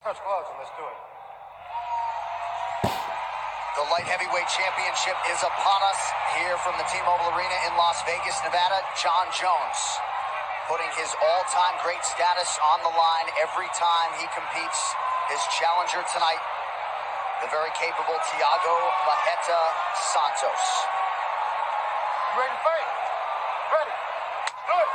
Touch gloves and let's do it. The light heavyweight championship is upon us here from the T-Mobile Arena in Las Vegas, Nevada. Jon Jones putting his all-time great status on the line every time he competes. His challenger tonight, the very capable Tьяго Santos. You ready to fight? Ready. Good.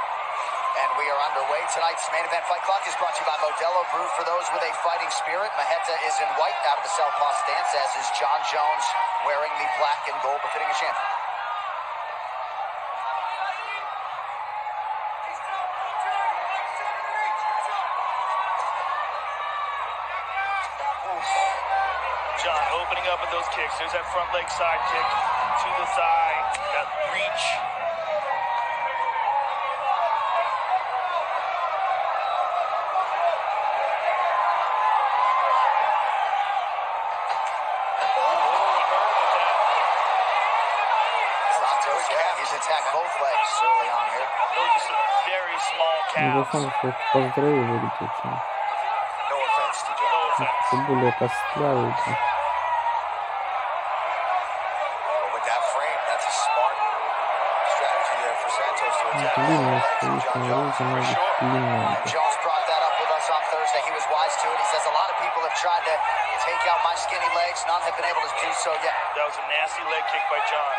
And we are underway. Tonight's main event fight clock is brought to you by Modelo, brewed for those with a fighting spirit. Maheta is in white out of the southpaw stance, as is Jon Jones wearing the black and gold befitting a champion. Jon opening up with those kicks. There's that front leg side kick to the thigh, that reach. He's attacked both legs early on here. Those are some very small calves. No offense to John. No offense. But with that frame, that's a smart strategy there for Santos to attack both legs of Jon Jones, for sure. And Jones brought that up with us on Thursday. He was wise to it. He says a lot of people have tried to take out my skinny legs. None have been able to do so yet. That was a nasty leg kick by Jon.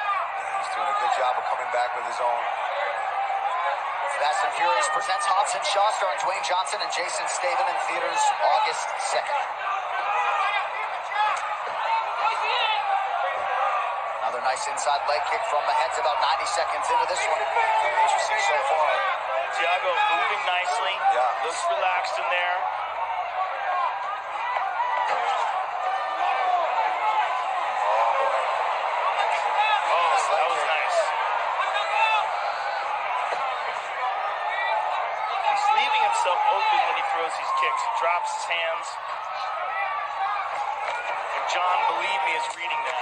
He's doing a good job of coming back with his own. Fast and Furious presents Hobbs & Shaw, starring Dwayne Johnson and Jason Statham, in theaters August 2nd. Another nice inside leg kick from the heads about 90 seconds into this one. Very interesting so far. Tьяgo moving nicely. Yeah. Looks relaxed in there. That was nice. He's leaving himself open when he throws these kicks. He drops his hands. And Jon, believe me, is reading that.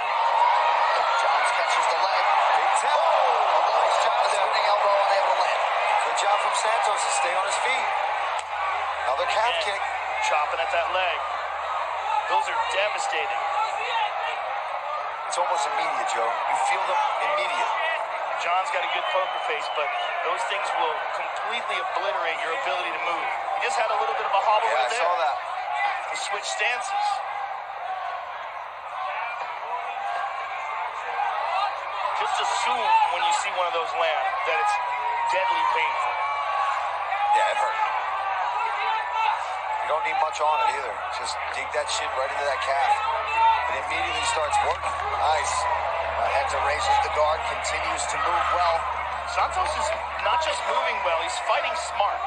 Jones catches the leg. Big tip. Although he's trying to spinning elbow, unable to land. Good job from Santos to stay on his feet. Another calf kick. Chopping at that leg. Those are devastating. It's almost immediate, Joe. You feel them immediate. Jon's got a good poker face, but those things will completely obliterate your ability to move. He just had a little bit of a hobble right there. I saw that. He switched stances. Just assume when you see one of those land that it's deadly painful. Yeah, it hurt. You don't need much on it either. Just dig that shin right into that calf. It immediately starts working. Nice. Maheta raises the guard, continues to move well. Santos is not just moving well, he's fighting smart.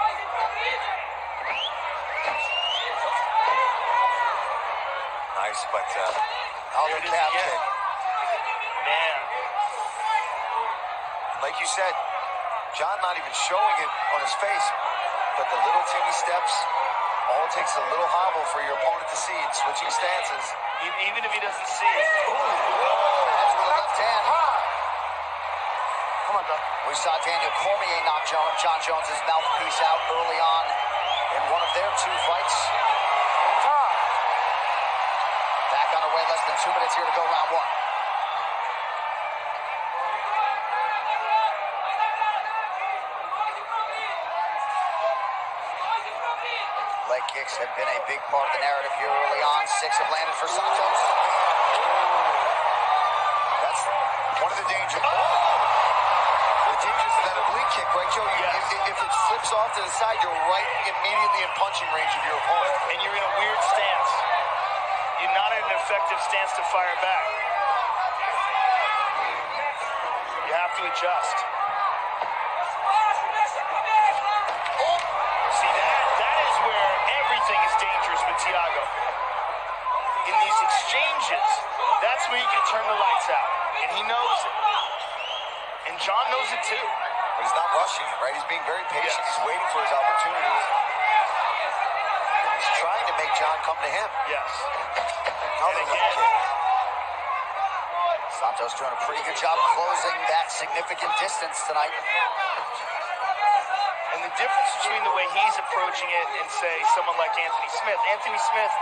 Nice, but another calf kick. Man. Like you said, Jon not even showing it on his face, but the little teeny steps, all it takes a little hobble for your opponent to see it, switching stances. Even if he doesn't see it. Heads with a left hand. Come on, Doc. We saw Daniel Cormier knock Jon Jones' mouthpiece out early on in one of their two fights. Back on our way, less than 2 minutes here to go, round one. Leg kicks have been a big part of the narrative here early on. 6 have landed for Santos. That's one of the dangers. The dangers of that oblique kick, right, Joe? If it flips off to the side, you're right immediately in punching range of your opponent. And you're in a weird stance. You're not in an effective stance to fire back. You have to adjust. See, that is where everything is dangerous with Tьяgo. In these exchanges, that's where you can turn the lights out. And he knows it. And Jon knows it too. But he's not rushing it, right? He's being very patient. Yes. He's waiting for his opportunities. He's trying to make Jon come to him. Yes. Another leg kick. Santos doing a pretty good job closing that significant distance tonight. And the difference between the way he's approaching it and, say, someone like Anthony Smith. Anthony Smith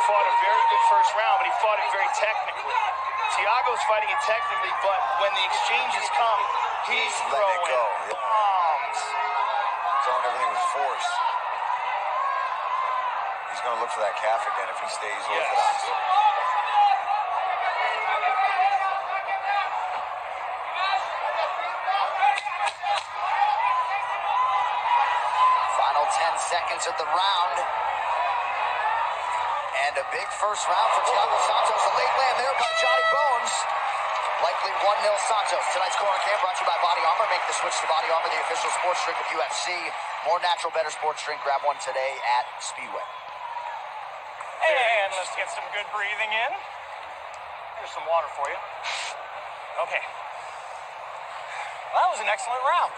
fought a very good first round, but he fought it very technically. Tьяgo's fighting it technically, but when the exchanges come, he's throwing bombs. Throwing everything with force. He's going to look for that calf again if he stays orthodox. Final 10 seconds of the round. And a big first round for Tьяго Santos. A late land there by Johnny Bones. Likely 1-0 Santos. Tonight's Corner Camp brought to you by Body Armor. Make the switch to Body Armor, the official sports drink of UFC. More natural, better sports drink. Grab one today at Speedway. And let's get some good breathing in. Here's some water for you. Okay. Well, that was an excellent round.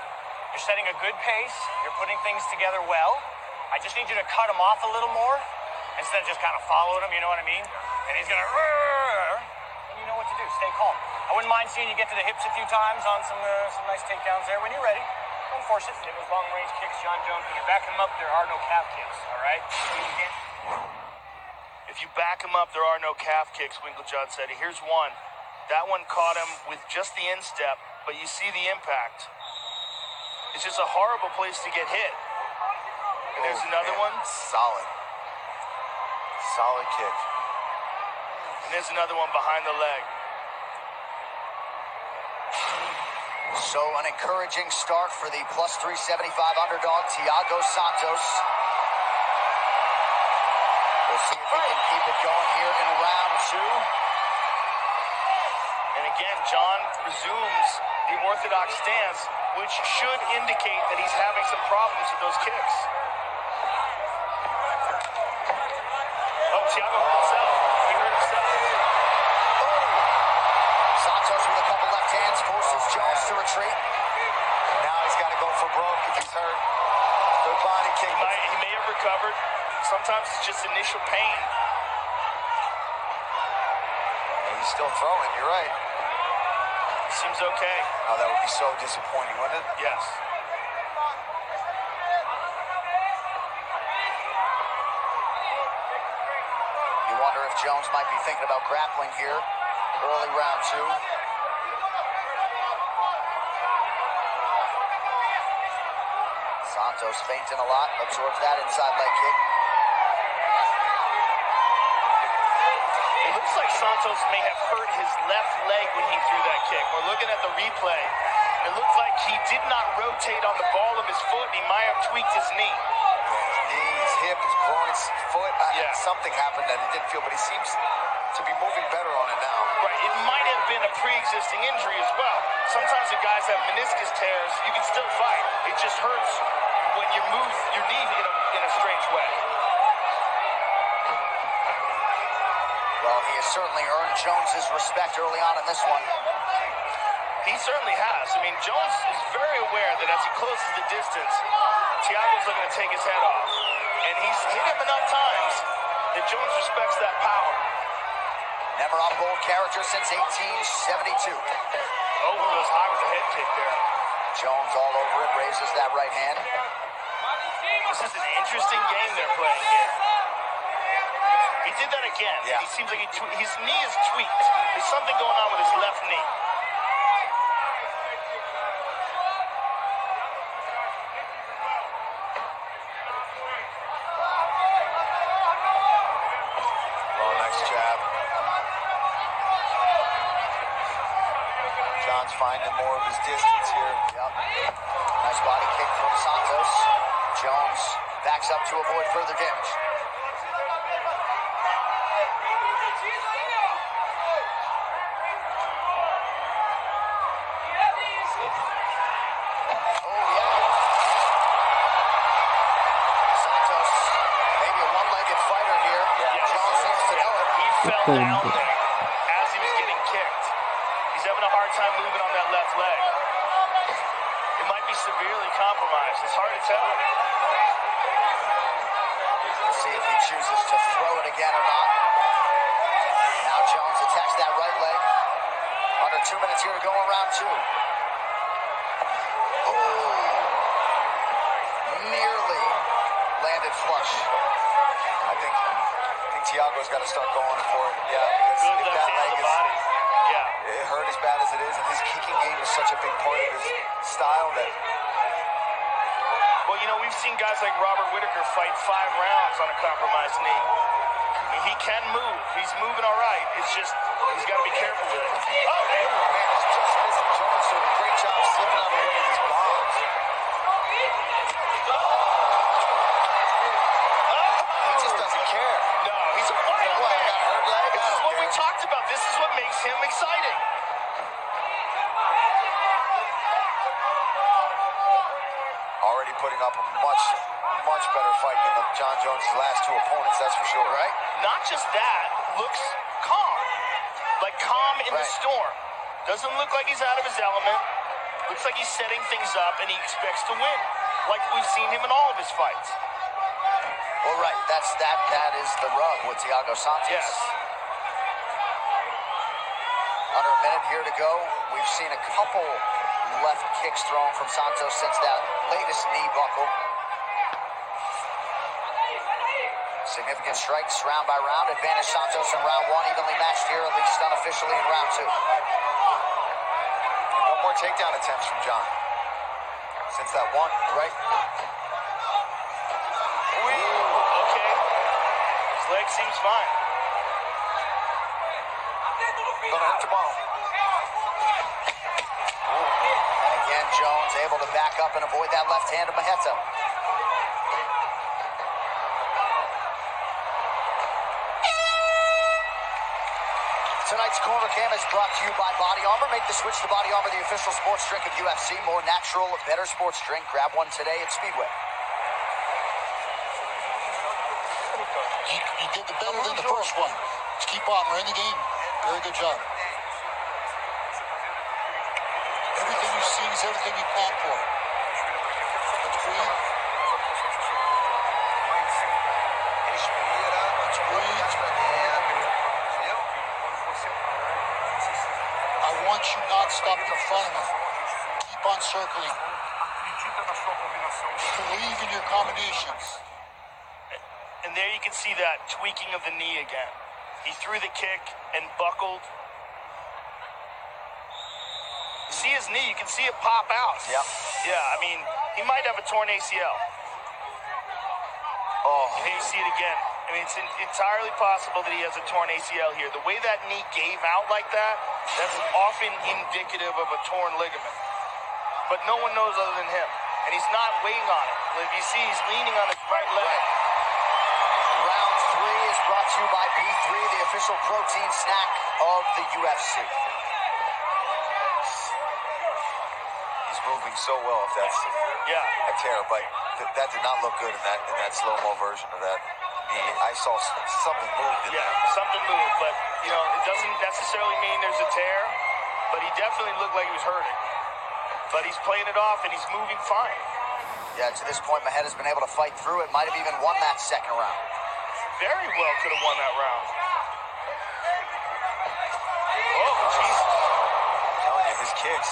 You're setting a good pace. You're putting things together well. I just need you to cut him off a little more instead of just kind of following him, you know what I mean? And he's going to... And you know what to do. Stay calm. I wouldn't mind seeing you get to the hips a few times on some nice takedowns there. When you're ready, don't force it. Give those long-range kicks, John Jones. When you back him up, there are no calf kicks, all right? If you back him up, there are no calf kicks, Winklejohn said. Here's one. That one caught him with just the instep, but you see the impact. It's just a horrible place to get hit. And there's another one. Solid. Solid kick. And there's another one behind the leg. So an encouraging start for the plus 375 underdog, Tьяго Santos. We'll see if he can keep it going here in round two. And again, John resumes the orthodox stance, which should indicate that he's having some problems with those kicks. Oh, Tьяgo hurt himself. He hurt himself. Santos with a couple left hands forces Jones to retreat. Now he's got to go for broke if he's hurt. Good body kick. He may have recovered. Sometimes it's just initial pain. And he's still throwing, you're right. Seems okay. Oh, that would be so disappointing, wouldn't it? Yes. You wonder if Jones might be thinking about grappling here. Early round two. Santos feinting a lot, absorbs that inside leg kick. It looks like Santos may have hurt his left leg when he threw that kick. We're looking at the replay. It looked like he did not rotate on the ball of his foot, and he might have tweaked his knee. His knee, his hip, his groin, his foot. Yeah. Something happened that he didn't feel, but he seems to be moving better on it now. Right, it might have been a pre-existing injury as well. Sometimes when guys have meniscus tears, you can still fight. It just hurts when you move your knee in a strange way. Well, he has certainly earned Jones's respect early on in this one. He certainly has. I mean, Jones is very aware that as he closes the distance, Tьяgo's looking to take his head off. And he's hit him enough times that Jones respects that power. Never on bold character since 1872. Oh, he goes high with the head kick there. Jones all over it, raises that right hand. This is an interesting game they're playing here. He did that again. Yeah. He seems like his knee is tweaked. There's something going on with his left knee. Oh, nice jab. John's finding more of his distance here. Yep. Nice body kick from Santos. Jones backs up to avoid further damage. Fell down there as he was getting kicked. He's having a hard time moving on that left leg. It might be severely compromised. It's hard to tell. Let's see if he chooses to throw it again or not. Now Jones attacks that right leg. Under 2 minutes here to go in round two. Oh! Knee Tьяgo's got to start going for it. Yeah, because Good if left that hand leg to the body. Yeah. it hurt as bad as it is, and his kicking game is such a big part of his style that Well, you know, we've seen guys like Robert Whittaker fight 5 rounds on a compromised knee. I mean, he can move. He's moving all right. It's just he's got to be careful with it. Oh, man, it's just missing. Jones doing a great job slipping out of the way of these bombs. He just doesn't care. no, he's a wild What, man. got a hurt leg? This is what we talked about. This is what makes him exciting. Already putting up a much better fight than John Jones' last 2 opponents, that's for sure, right? Not just that, looks calm. Like calm in the Right. storm. Doesn't look like he's out of his element. Looks like he's setting things up and he expects to win. Like we've seen him in all of his fights. Well, right. That is the rub with Tьяго Santos. Yes. Under a minute here to go. We've seen a couple left kicks thrown from Santos since that latest knee buckle. Significant strikes round by round. Advantage Santos in round 1. Evenly matched here, at least unofficially in round 2. No more takedown attempts from John. Since that one, right? Okay. His leg seems fine. Gonna hurt tomorrow. And again, Jones able to back up and avoid that left hand of Maheta. Tonight's Corner Cam is brought to you by Body Armor. Make the switch to Body Armor, the official sports drink of UFC. More natural, better sports drink. Grab one today at Speedway. You did the better than the first one. Just keep on. We're in the game. Very good job. Everything you see is everything you plan for. Let's breathe. Let's breathe. I want you not stopped in front of me. Keep on circling. Believe in your combinations. And there you can see that tweaking of the knee again. He threw the kick and buckled. You see his knee, you can see it pop out. Yep. Yeah, I mean, he might have a torn ACL. Oh, And here you see it again. I mean, it's entirely possible that he has a torn ACL here. The way that knee gave out like that, that's often indicative of a torn ligament. But no one knows other than him. And he's not weighing on it. If you see, he's leaning on his right leg. round 3 is brought to you by P3, the official protein snack of the UFC. He's moving so well if that's Yeah. a tear, but that did not look good in that slow-mo version of that knee. I saw something moved in Yeah, there. something moved, but, you know, it doesn't necessarily mean there's a tear, but he definitely looked like he was hurting. But he's playing it off, and he's moving fine. Yeah, to this point, Maheta's been able to fight through it. Might have even won that second round. Very well could have won that round. Oh, Jesus. I'm telling you, his kicks.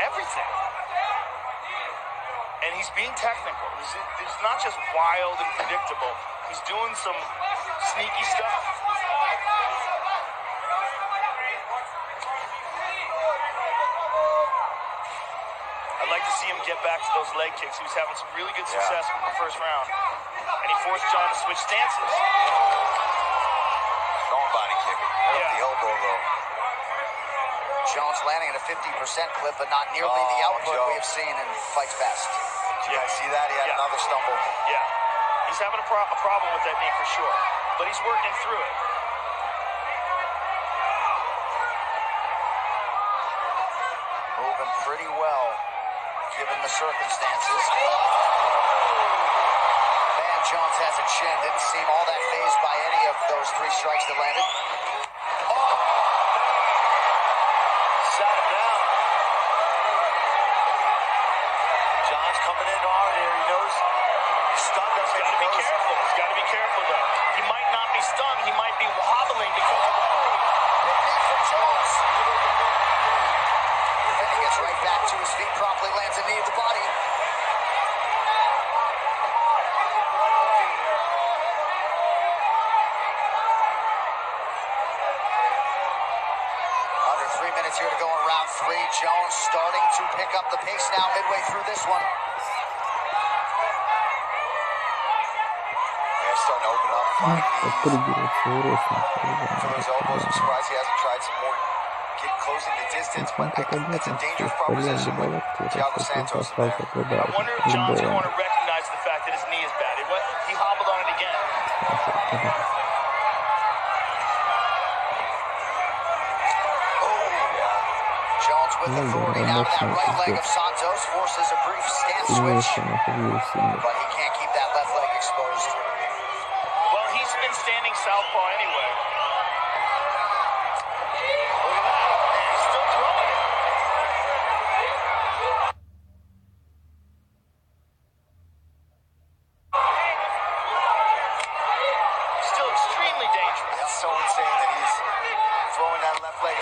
Everything. And he's being technical. It's not just wild and predictable. He's doing some sneaky stuff. I'd like to see him get back to those leg kicks. He was having some really good success in the first round. And he forced John to switch stances. Strong body kick. Right Yeah. up the elbow, though. Jones landing at a 50% clip, but not nearly the Oh, output Joe. we have seen in Fights Past. Did you guys see that? He had Yeah. another stumble. Yeah. He's having a problem with that knee for sure. But he's working through it. Moving pretty well, given the circumstances. Man, Jones has a chin. Didn't seem all that fazed by any of those 3 strikes that landed. Sat him down. John's coming in hard here. He knows he's stunned. He's got to be careful. He's got to be careful, though. He might not be stunned. He might be wobbling because of the Big knee from Jones. And he gets right back to his feet, promptly lands a knee at the body. here to go in round 3. Jones starting to pick up the pace now midway through this one. Yeah, starting to open up, finding knees. Подпрыгивать For those elbows, I'm surprised he hasn't tried some more, closing the distance, but I think that's a dangerous proposition with Tьяго Santos in there. I wonder if John's corner recognized the fact that his knee is bad. He hobbled on it again. Jones with authority now to that right leg of Santos, forces a brief stance switch, but he can't keep that left leg exposed. Well, he's been standing southpaw anyway. Look at that. And he's still throwing it. Still extremely dangerous. It's so insane that he's throwing that left leg.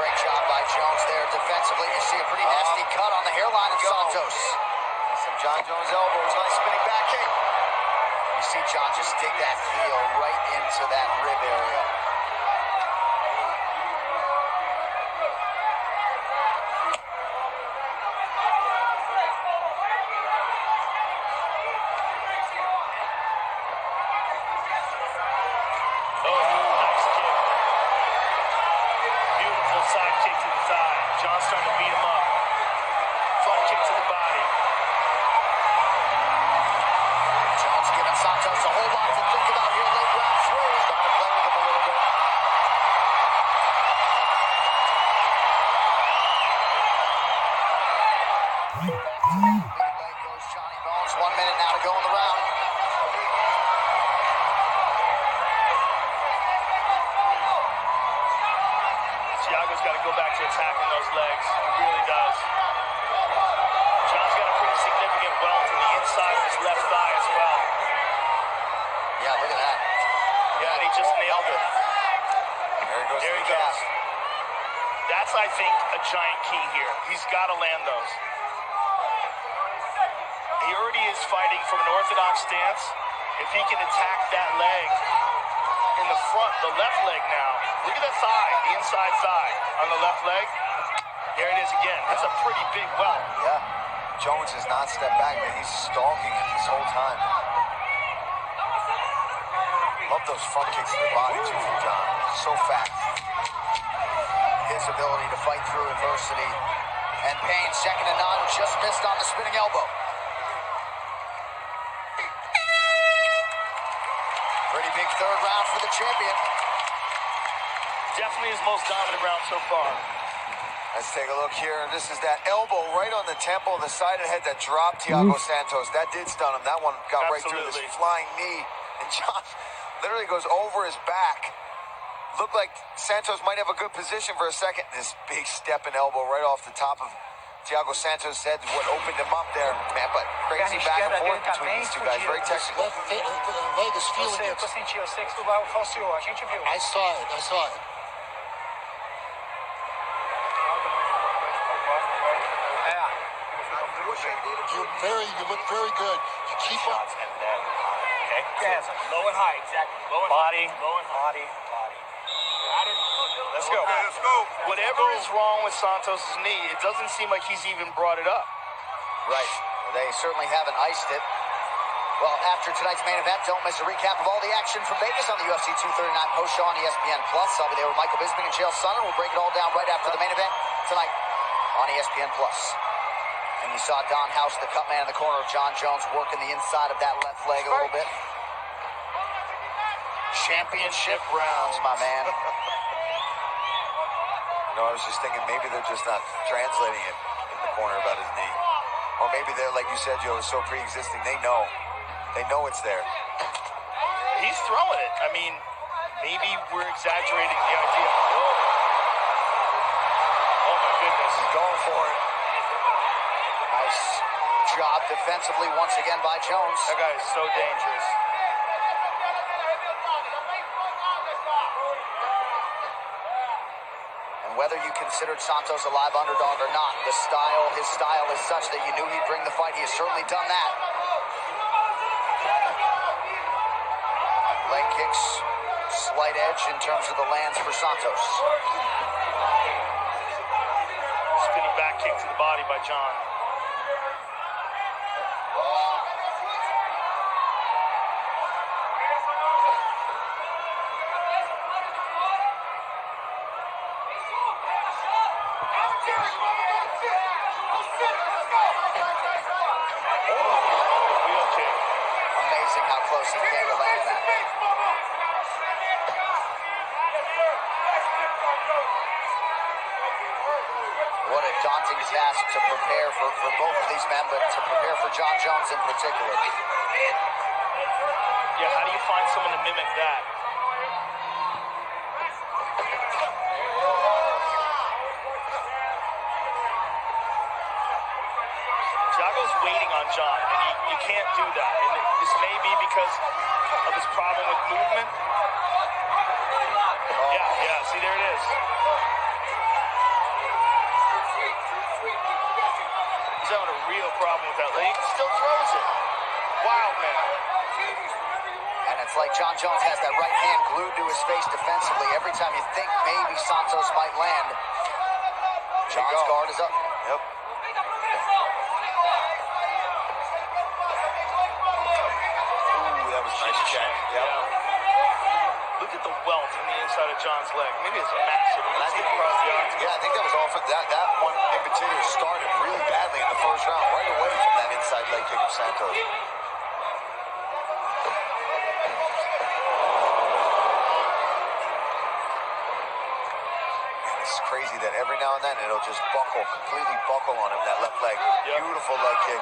Great job by Jones there defensively. You see a pretty nasty cut on the hairline of Santos. Some John Jones elbows, nice spinning back kick. You see John just dig that heel right into that rib area. Side kick to the thigh. John's starting to beat him up. Front kick to the body. Jones giving Santos a whole lot to think about here late round 3. He's trying to play with him a little bit. Big leg goes Johnny Bones. 1 minute now to go in the round. Tьяgo's got to go back to attacking those legs. He really does. John's got a pretty significant welt in the inside of his left thigh as well. Yeah, look at that. Yeah, and he just nailed it. There he goes. That's, I think, a giant key here. He's got to land those. He already is fighting from an orthodox stance. If he can attack that leg in the front, the left leg now. Look at the thigh, the inside thigh on the left leg. There it is again. That's a pretty big welt. Yeah. Jones has not stepped back, man. He's stalking it this whole time. Love those front kicks to the body, too, from John. So fast. His ability to fight through adversity. And pain, second to none, just missed on the spinning elbow. Pretty big third round for the champion. Definitely his most dominant round so far. Let's take a look here. This is that elbow right on the temple, the side of the head that dropped Tьяго Santos. That did stun him. That one got right through this flying knee. And John literally goes over his back. Looked like Santos might have a good position for a second. This big stepping elbow right off the top of Tьяго Santos' head, what opened him up there, man. But crazy back and forth between these two guys. Very technical. Left leg is feeling it. Eu sei que tu vai falseou, a gente viu. I saw it. You look very good. You keep up. Okay. Yes. Low and high, exactly. Body. Let's go. Okay, let's go. Whatever is wrong with Santos' knee, it doesn't seem like he's even brought it up. Right. They certainly haven't iced it. Well, after tonight's main event, don't miss a recap of all the action from Vegas on the UFC 239 post-show on ESPN+. I'll be there with Michael Bisping and Chael Sonnen. We'll break it all down right after the main event tonight on ESPN+. And you saw Don House, the cut man in the corner of John Jones, working the inside of that left leg a little bit. Championship rounds, my man. No, I was just thinking maybe they're just not translating it in the corner about his knee. Or maybe they're, like you said, Joe, it's so pre-existing. They know it's there. He's throwing it. I mean, maybe we're exaggerating the idea. Oh my goodness. He's going for it. Nice job defensively once again by Jones. That guy is so dangerous. And whether you considered Santos a live underdog or not, his style is such that you knew he'd bring the fight. He has certainly done that. Leg kicks Slight edge in terms of the lands for Santos. Spinning back kick to the body by John. Wheel kick. Amazing how close he came to land that. What a daunting task to prepare for both of these men, but to prepare for Jon Jones in particular. Yeah, how do you find someone to mimic that? Tьяgo's waiting on John, and you can't do that. And this may be because of his problem with movement. Yeah, see, there it is. He's having a real problem with that leg. He still throws it. Wild man. And it's like Jon Jones has that right hand glued to his face defensively. Every time you think maybe Santos might land, John's guard is up. Yep. Ooh, that was a nice check. Yep. Look at the welt in the inside of John's leg. Maybe it's massive. And I think across the arms. Yeah, I think that was all for that one in particular started really badly in the first round, right away from that inside leg kick of Santos. And it's crazy that every now and then it'll just completely buckle on him, that left leg. Yep. Beautiful leg kick.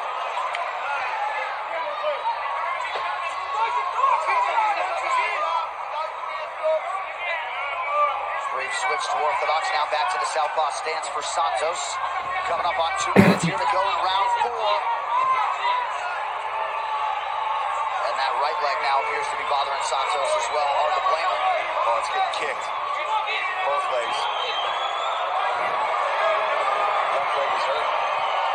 Brief switch to orthodox, now back to the southpaw stance for Santos. Coming up on 2 minutes here to go in round 4. And that right leg now appears to be bothering Santos as well. Hard to blame him. Oh, it's getting kicked. Both legs. Left leg is hurt.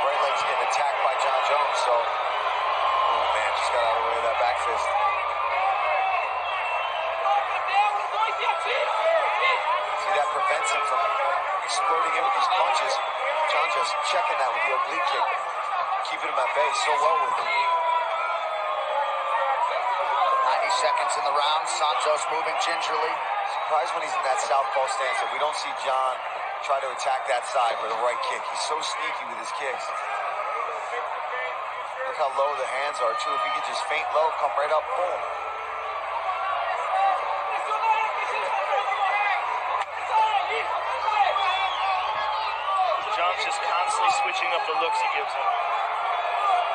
Right leg's getting attacked by Jon Jones, so... Oh, man, just got out of the way of that back fist. See, that prevents him from exploding in with these punches. Jon just checking that with the oblique kick. Keeping him at bay so well with him. 90 seconds in the round. Santos moving gingerly. Surprised when he's in that southpaw stance that we don't see Jon try to attack that side with a right kick. He's so sneaky with his kicks. Look how low the hands are, too. If he could just feint low, come right up, boom. John's just constantly switching up the looks he gives him.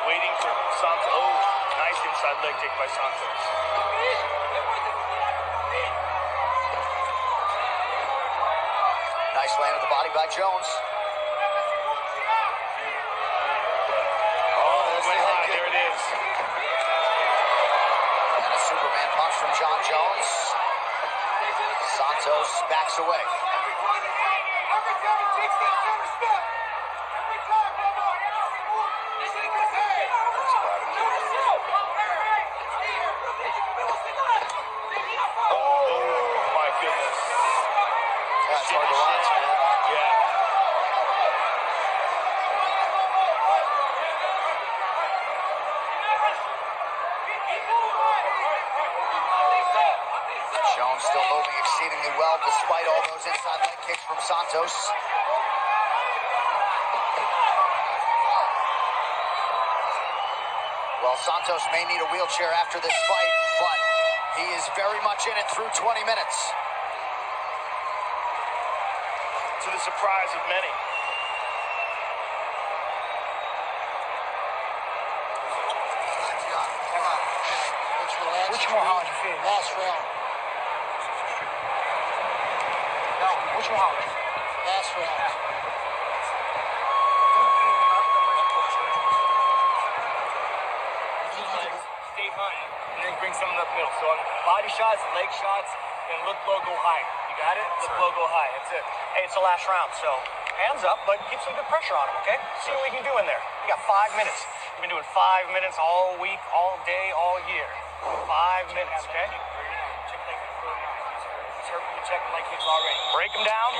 Waiting for Santos. Oh, nice inside leg kick by Santos. Nice land of the body by Jones. Oh, went high. There it is. And a Superman punch from Jon Jones. Santos backs away. That's hard to watch, man. Yeah. Jones still moving exceedingly well despite all those inside leg kicks from Santos. Well, Santos may need a wheelchair after this fight, but he is very much in it through 20 minutes. To the surprise of many. Come on. Let's relax. Which one? How did you feel? Last round. No, which one? Last round. Stay hunting and then bring someone up middle. So on body shots, leg shots, and look low, go high. You got it? Look low, go high. That's it. Hey, it's the last round, so hands up, but keep some good pressure on him, okay? See what we can do in there. You got 5 minutes. We've been doing 5 minutes all week, all day, all year. 5 minutes, okay? hurt from the check and leg kicks already. Break him down.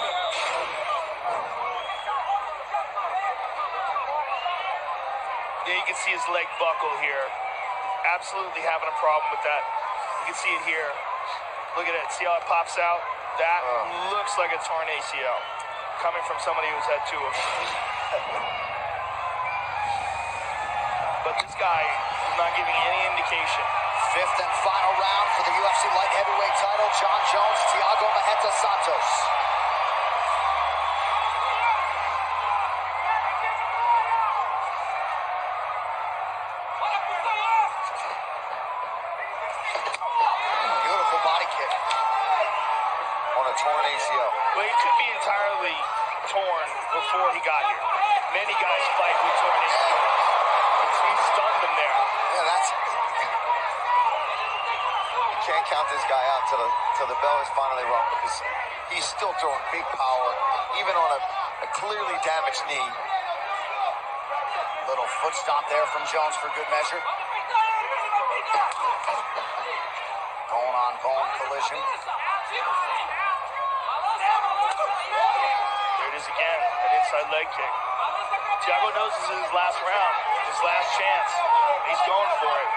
Yeah, you can see his leg buckle here. Absolutely having a problem with that. You can see it here. Look at it. See how it pops out? That looks like a torn ACL. Coming from somebody who's had two of them. But this guy is not giving any indication. Fifth and final round for the UFC light heavyweight title. Jon Jones, Tьяго Santos. Beautiful body kick. On a torn ACL. Well, he could be entirely torn before he got here. Many guys fight with torn ACL. He stunned him there. Yeah, that's... You can't count this guy out till the bell is finally rung because he's still throwing big power, even on a clearly damaged knee. Little foot stomp there from Jones for good measure. Going collision. There it is again, an inside leg kick. Tьяgo knows this is his last round, his last chance. He's going for it.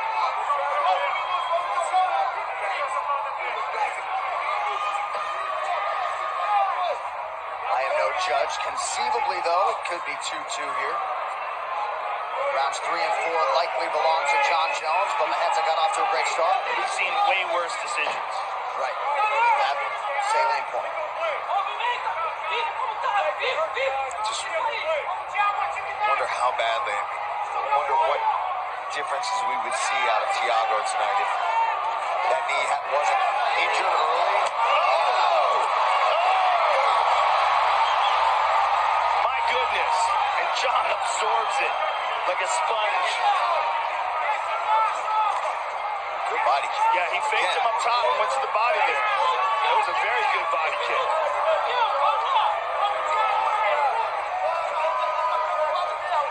I am no judge. Conceivably, though, it could be 2-2 here. Rounds 3 and 4 likely belong to Jon Jones, but Maheta got off to a great start. We've seen way worse decisions. Right. That salient point. Just wonder how badly. I wonder what differences we would see out of Tьяgo tonight if that knee wasn't injured early. My goodness. And John absorbs it like a sponge. Good body kick. Yeah, he faked him up top and went to the body there. That was a very good body kick.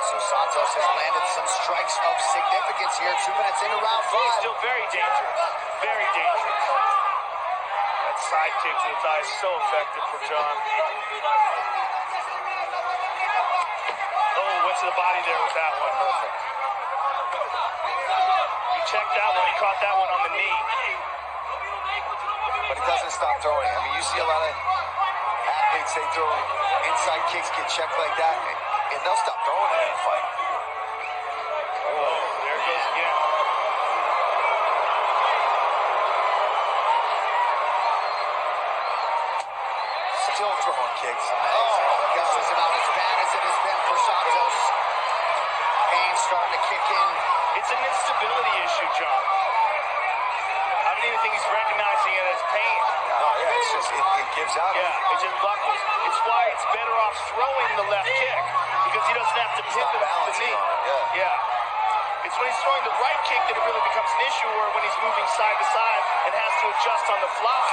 So Santos has landed some strikes of significance here. 2 minutes into round 5. He's still very dangerous. Very dangerous. That side kick to the thigh is so effective for John. Oh, went to the body there with that one. Perfect. He checked that one. He caught that one on the knee. But he doesn't stop throwing. I mean, you see a lot of athletes, they throw inside kicks, get checked like that, and they'll stop throwing it in a fight. Oh, there it goes again. Still throwing kicks. This is about as bad as it has been for Santos. Pain starting to kick in. It's an instability issue, John. I don't even think he's recognizing it as pain. No, yeah, it's just, it gives out. Yeah, it just buckles. It's why it's better off throwing the left kick because he doesn't have to pivot the balancing knee. on it, Yeah. It's when he's throwing the right kick that it really becomes an issue, or when he's moving side to side and has to adjust on the fly.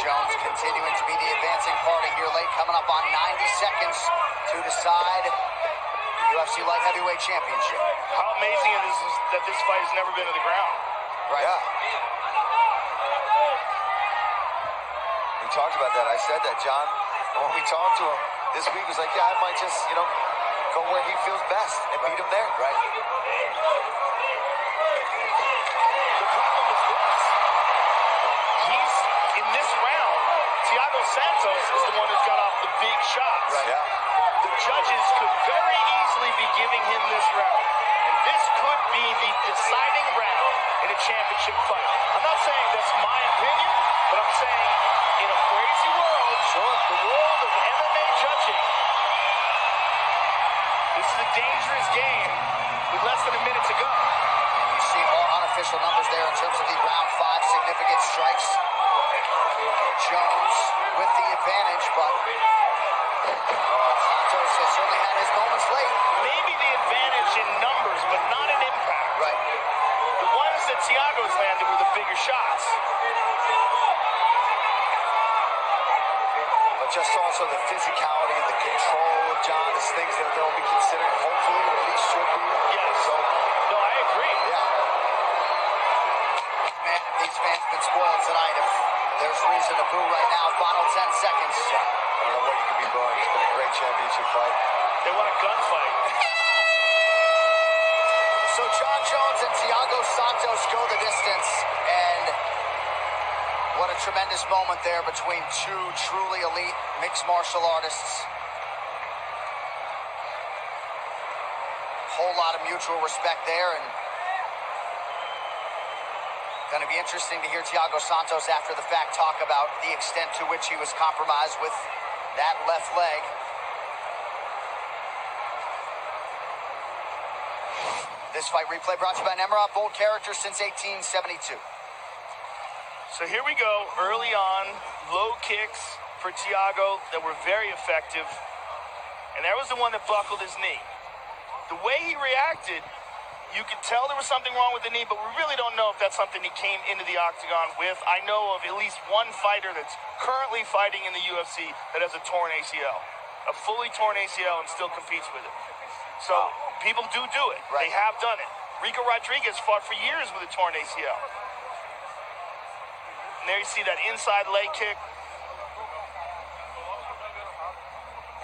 Jones continuing to be the advancing party here late, coming up on 90 seconds to decide the UFC Light Heavyweight Championship. How amazing it is that this fight has never been to the ground. Right. Yeah. We talked about that. I said that, John. When we talked to him this week, he was like, yeah, I might just, go where he feels best and beat him there. Right. The problem is this. He's, in this round, Tьяго Santos is the one who's got off the big shots. Right. Yeah. The judges could very easily be giving him this round. And this could be the deciding round in a championship fight. I'm not saying that's my opinion, but I'm saying in a crazy world, the world of MMA judging, this is a dangerous game with less than a minute to go. shots. But just also the physicality and the control of John is things that they'll be considering, hopefully, or at least should be. Yes. So, No, I agree. yeah. Man, these fans been spoiled tonight. If there's reason to boo right now, final 10 seconds. I don't know what you could be booing. It's been a great championship fight. They want a gunfight. So Jon Jones and Tьяго Santos go the distance, and what a tremendous moment there between two truly elite mixed martial artists. Whole lot of mutual respect there, and going to be interesting to hear Tьяgo Santos after the fact talk about the extent to which he was compromised with that left leg. This fight replay brought to you by Nemrop, bold character since 1872. So here we go, early on, low kicks for Tьяgo that were very effective. And that was the one that buckled his knee. The way he reacted, you could tell there was something wrong with the knee, but we really don't know if that's something he came into the octagon with. I know of at least one fighter that's currently fighting in the UFC that has a torn ACL. A fully torn ACL and still competes with it. So people do it. Right. They have done it. Rico Rodriguez fought for years with a torn ACL. And there you see that inside leg kick.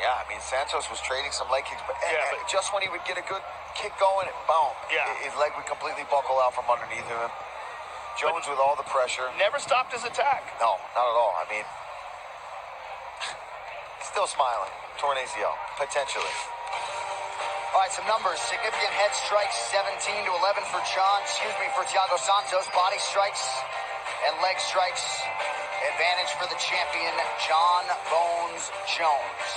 Yeah, I mean, Santos was trading some leg kicks, but, Yeah, but just when he would get a good kick going, boom, Yeah. his leg would completely buckle out from underneath him. Jones with all the pressure. never stopped his attack. No, not at all. I mean, still smiling. Torn ACL, potentially. All right, some numbers. Significant head strikes, 17 to 11 for for Tьяго Santos. Body strikes and leg strikes. Advantage for the champion, Jon Bones Jones.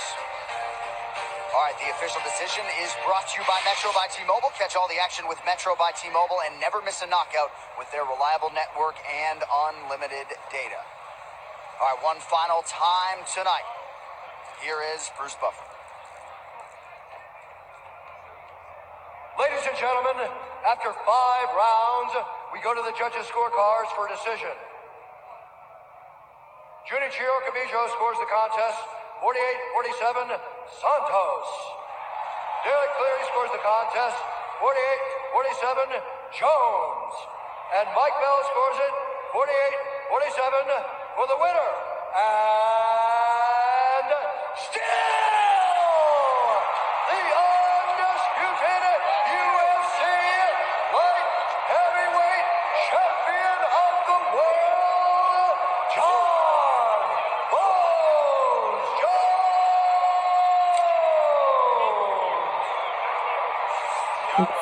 All right, the official decision is brought to you by Metro by T-Mobile. Catch all the action with Metro by T-Mobile and never miss a knockout with their reliable network and unlimited data. All right, one final time tonight. Here is Bruce Buffer. Ladies and gentlemen, after 5 rounds, we go to the judges' scorecards for decision. Junichiro Kamijo scores the contest, 48-47, Santos. Derek Cleary scores the contest, 48-47, Jones. And Mike Bell scores it, 48-47 for the winner. And still the undisputed UFC light heavyweight champion of the world, Jon Bones Jones.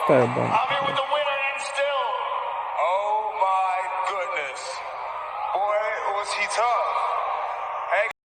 I'm here with the winner and still. Oh my goodness. Boy, was he tough.